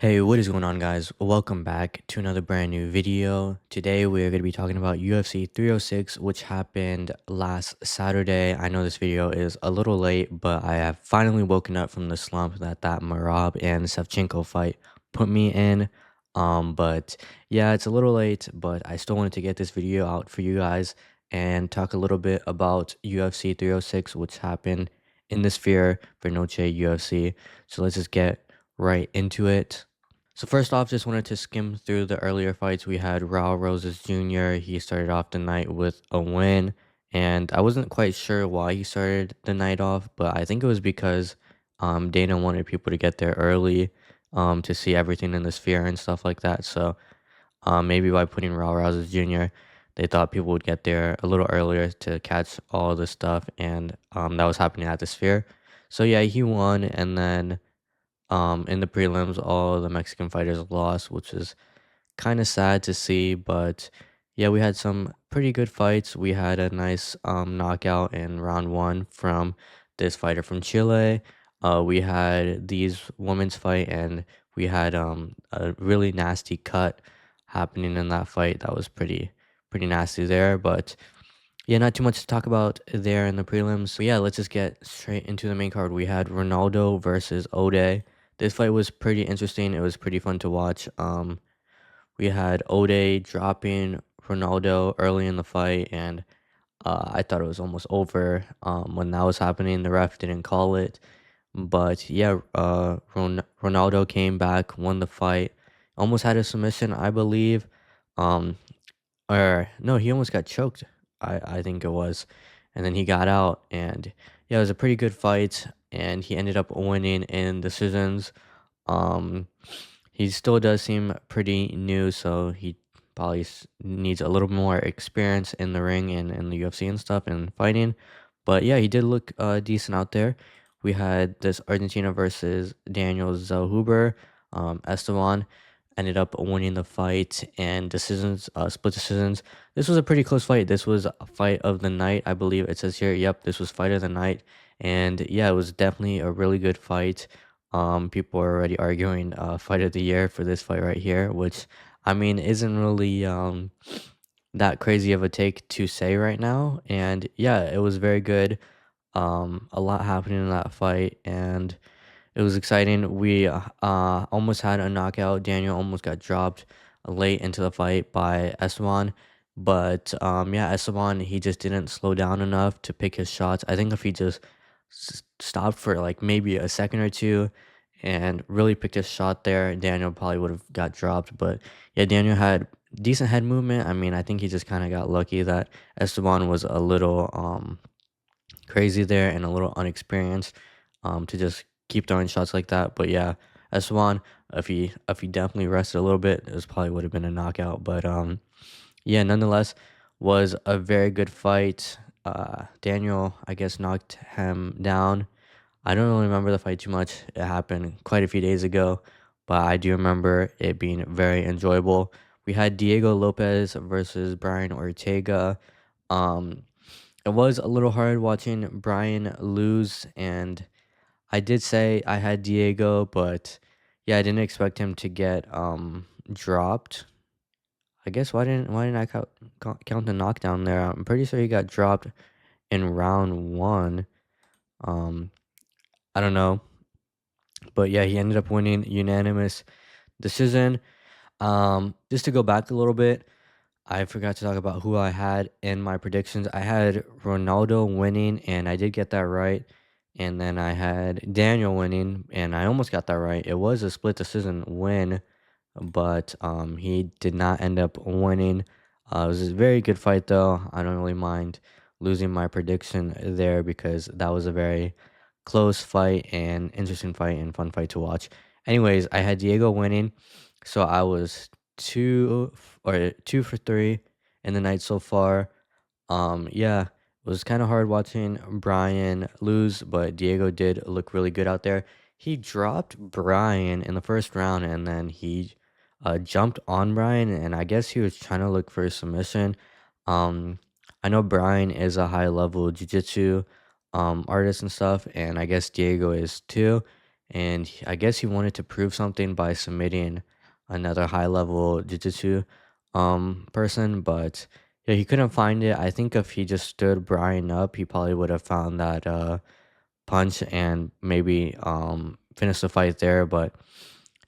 Hey, what is going on, guys? Welcome back to another brand new video. Today, we are going to be talking about UFC 306, which happened last Saturday. I know this video is a little late, but I have finally woken up from the slump that Marab and Shevchenko fight put me in. But yeah, it's a little late, but I still wanted to get this video out for you guys and talk a little bit about UFC 306, which happened in the sphere for Noche UFC. So let's just get right into it. So first off, just wanted to skim through the earlier fights. We had Raul Roses Jr. He started off the night with a win, and I wasn't quite sure why he started the night off, but I think it was because Dana wanted people to get there early to see everything in the sphere and stuff like that. So maybe by putting Raul Roses Jr., they thought people would get there a little earlier to catch all the stuff, and that was happening at the sphere. So yeah, he won, and then in the prelims, all the Mexican fighters lost, which is kind of sad to see. But yeah, we had some pretty good fights. We had a nice knockout in round one from this fighter from Chile. We had these women's fight, and we had a really nasty cut happening in that fight. That was pretty nasty there, but yeah, not too much to talk about there in the prelims. But yeah, let's just get straight into the main card. We had Ronaldo versus Ode. This fight was pretty interesting. It was pretty fun to watch. We had Ode dropping Ronaldo early in the fight, and I thought it was almost over. When that was happening, the ref didn't call it. But yeah, Ronaldo came back, won the fight, almost had a submission, I believe. Um, or no, he almost got choked. I think it was, and then he got out, and yeah, it was a pretty good fight, and he ended up winning in decisions. Um, he still does seem pretty new, so he probably needs a little more experience in the ring and in the UFC and stuff and fighting. But yeah, he did look decent out there. We had this Argentina versus Daniel Zellhuber. Esteban ended up winning the fight and decisions, split decisions. This was a pretty close fight. This was a fight of the night, I believe it says here. Yep, this was fight of the night, and yeah, it was definitely a really good fight. People are already arguing fight of the year for this fight right here, which I mean isn't really that crazy of a take to say right now. And yeah, it was very good. A lot happening in that fight, and it was exciting. We almost had a knockout. Daniel almost got dropped late into the fight by Esteban. But yeah, Esteban, he just didn't slow down enough to pick his shots. I think if he just stopped for like maybe a second or two and really picked his shot there, Daniel probably would have got dropped. But yeah, Daniel had decent head movement. I mean, I think he just kind of got lucky that Esteban was a little crazy there and a little unexperienced to just keep throwing shots like that. But yeah, Esteban, if he definitely rested a little bit, this probably would have been a knockout. But yeah, nonetheless, was a very good fight. Daniel, I guess, knocked him down. I don't really remember the fight too much. It happened quite a few days ago, but I do remember it being very enjoyable. We had Diego Lopez versus Brian Ortega. Um, it was a little hard watching Brian lose, and I did say I had Diego, but yeah, I didn't expect him to get dropped. I guess why didn't I count the knockdown there? I'm pretty sure he got dropped in round one. Um, I don't know, but yeah, he ended up winning unanimous decision. Just to go back a little bit, I forgot to talk about who I had in my predictions. I had Ronaldo winning, and I did get that right. And then I had Daniel winning, and I almost got that right. It was a split decision win, but he did not end up winning. It was a very good fight, though. I don't really mind losing my prediction there because that was a very close fight and interesting fight and fun fight to watch. Anyways, I had Diego winning, so I was two for three in the night so far. Yeah, it was kind of hard watching Brian lose, but Diego did look really good out there. He dropped Brian in the first round, and then he jumped on Brian, and I guess he was trying to look for a submission. Um, I know Brian is a high level jiu-jitsu artist and stuff, and I guess Diego is too. and I guess he wanted to prove something by submitting another high level jiu-jitsu person, but yeah, he couldn't find it. I think if he just stood Brian up, he probably would have found that punch and maybe finish the fight there. But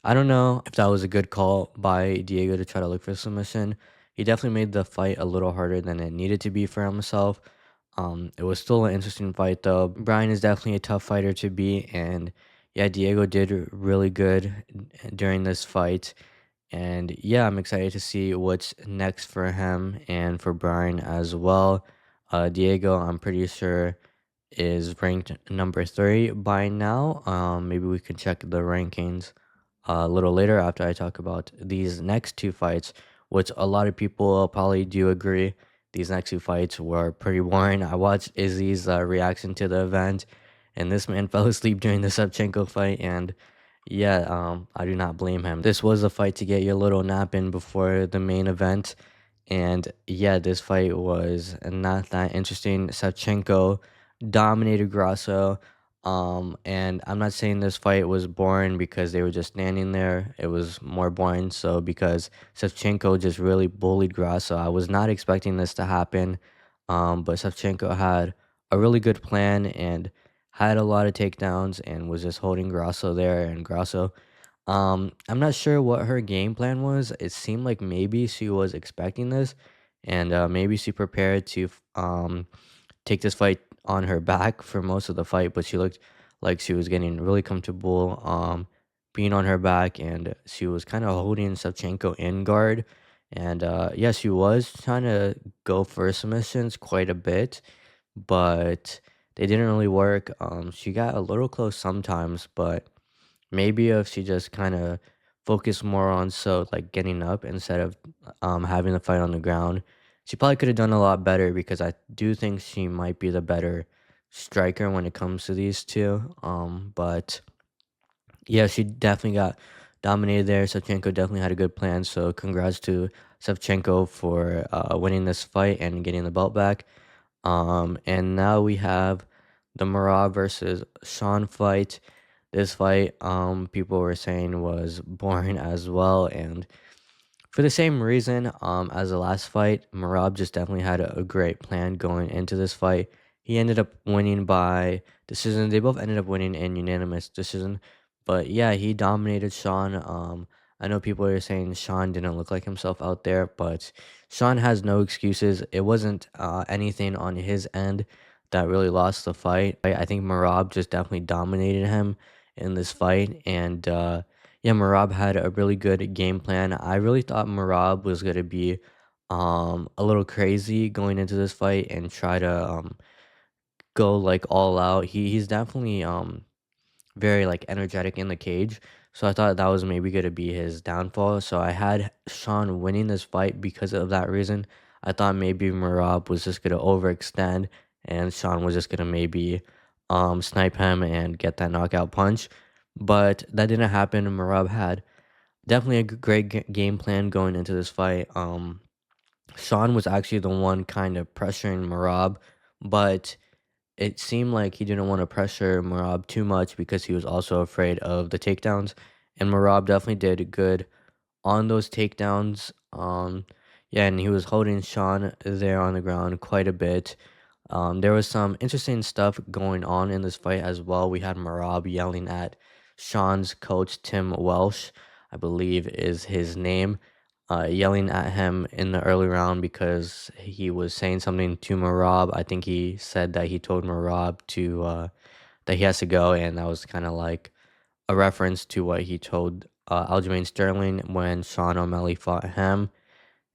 I don't know if that was a good call by Diego to try to look for submission. He definitely made the fight a little harder than it needed to be for himself. It was still an interesting fight though. Brian is definitely a tough fighter to beat, and yeah, Diego did really good during this fight. And yeah, I'm excited to see what's next for him and for Brian as well. Diego, I'm pretty sure is ranked number 3 by now. Maybe we can check the rankings a little later after I talk about these next two fights, which a lot of people probably do agree. These next two fights were pretty boring. I watched Izzy's reaction to the event, and this man fell asleep during the Shevchenko fight. And yeah, I do not blame him. This was a fight to get your little nap in before the main event. And yeah, this fight was not that interesting. Savchenko dominated Grasso. And I'm not saying this fight was boring because they were just standing there. It was more boring so because Savchenko just really bullied Grasso. I was not expecting this to happen. But Savchenko had a really good plan and had a lot of takedowns and was just holding Grasso there. And Grasso, I'm not sure what her game plan was. It seemed like maybe she was expecting this, and maybe she prepared to take this fight on her back for most of the fight, but she looked like she was getting really comfortable being on her back, and she was kind of holding Savchenko in guard. And yeah, she was trying to go for submissions quite a bit, but they didn't really work. She got a little close sometimes, but maybe if she just kind of focused more on like getting up instead of having the fight on the ground, she probably could have done a lot better because I do think she might be the better striker when it comes to these two. But yeah, she definitely got dominated there. Shevchenko definitely had a good plan. So congrats to Shevchenko for winning this fight and getting the belt back. And now we have the Marab versus Sean fight. This fight, people were saying was boring as well, and for the same reason, as the last fight, Marab just definitely had a great plan going into this fight. He ended up winning by decision. They both ended up winning in unanimous decision. But yeah, he dominated Sean. I know people are saying Sean didn't look like himself out there, but Sean has no excuses. It wasn't anything on his end that really lost the fight. I think Marab just definitely dominated him in this fight, and yeah, Marab had a really good game plan. I really thought Marab was gonna be a little crazy going into this fight and try to go like all out. He's definitely very like energetic in the cage. So I thought that was maybe gonna be his downfall. So I had Sean winning this fight because of that reason. I thought maybe Marab was just gonna overextend and Sean was just gonna maybe snipe him and get that knockout punch. But that didn't happen. Marab had definitely a great game plan going into this fight. Sean was actually the one kind of pressuring Marab, but it seemed like he didn't want to pressure Marab too much because he was also afraid of the takedowns. And Marab definitely did good on those takedowns. Yeah, and he was holding Sean there on the ground quite a bit. There was some interesting stuff going on in this fight as well. We had Marab yelling at Sean's coach, Tim Welsh, I believe is his name, yelling at him in the early round because he was saying something to Marab. I think he said that he told Marab to that he has to go, and that was kind of like a reference to what he told Aljamain Sterling when Sean O'Malley fought him.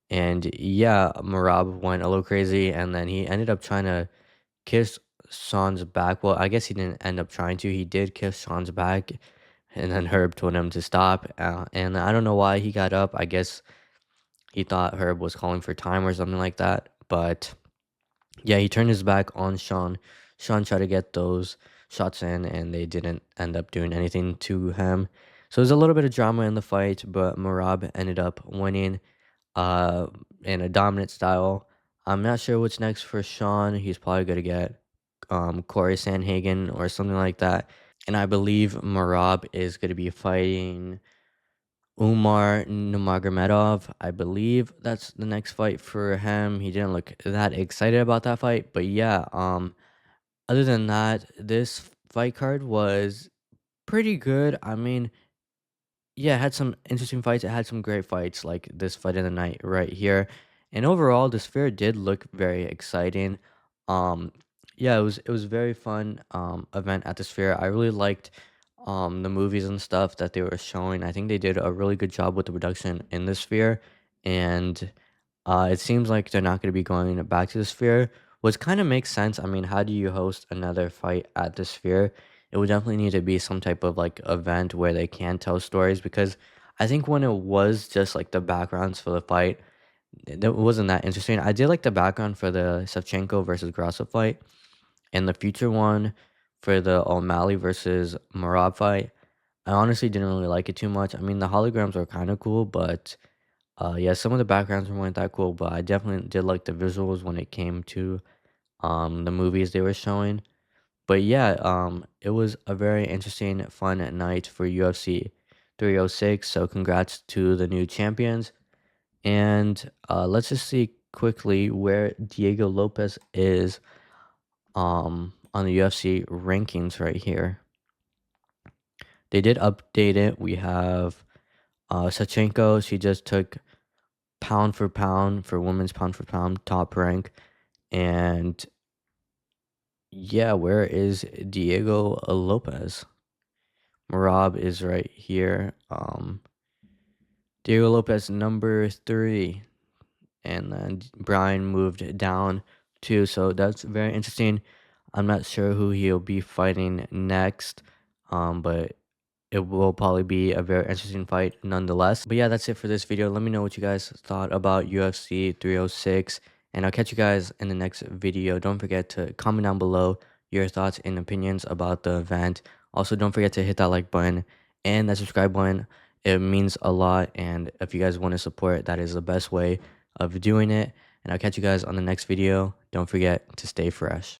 And yeah, Marab went a little crazy, and then he ended up trying to kiss Sean's back. Well, I guess he didn't end up trying to. He did kiss Sean's back, and then Herb told him to stop. And I don't know why he got up. I guess he thought Herb was calling for time or something like that. But yeah, he turned his back on Sean. Sean tried to get those shots in, and they didn't end up doing anything to him. So there's a little bit of drama in the fight, but Marab ended up winning uh, in a dominant style. I'm not sure what's next for Sean. He's probably going to get Corey Sandhagen or something like that. And I believe Marab is going to be fighting Umar Nurmagomedov. I believe that's the next fight for him. He didn't look that excited about that fight, but yeah, other than that, this fight card was pretty good. I mean, yeah, it had some interesting fights. It had some great fights, like this fight of the night right here. And overall, the Sphere did look very exciting. Um, yeah, it was very fun event at the Sphere. I really liked the movies and stuff that they were showing. I think they did a really good job with the production in the Sphere, and it seems like they're not going to be going back to the Sphere, which kind of makes sense. I mean, how do you host another fight at the Sphere? It would definitely need to be some type of like event where they can tell stories, because I think when it was just like the backgrounds for the fight, it wasn't that interesting. I did like the background for the Shevchenko versus Grasso fight, and the future one for the O'Malley versus Marab fight. I honestly didn't really like it too much. I mean, the holograms were kind of cool, but yeah, some of the backgrounds weren't that cool, but I definitely did like the visuals when it came to the movies they were showing. But yeah, it was a very interesting, fun night for UFC 306. So congrats to the new champions. And let's just see quickly where Diego Lopez is on the UFC rankings right here. They did update it. We have Sachenko. She just took pound for women's pound for pound top rank. And yeah, where is Diego Lopez? Marab is right here. Diego Lopez number 3, and then Brian moved down too. So that's very interesting. I'm not sure who he'll be fighting next, but it will probably be a very interesting fight nonetheless. But yeah, that's it for this video. Let me know what you guys thought about UFC 306, and I'll catch you guys in the next video. Don't forget to comment down below your thoughts and opinions about the event. Also, don't forget to hit that like button and that subscribe button. It means a lot, and if you guys want to support, that is the best way of doing it. And I'll catch you guys on the next video. Don't forget to stay fresh.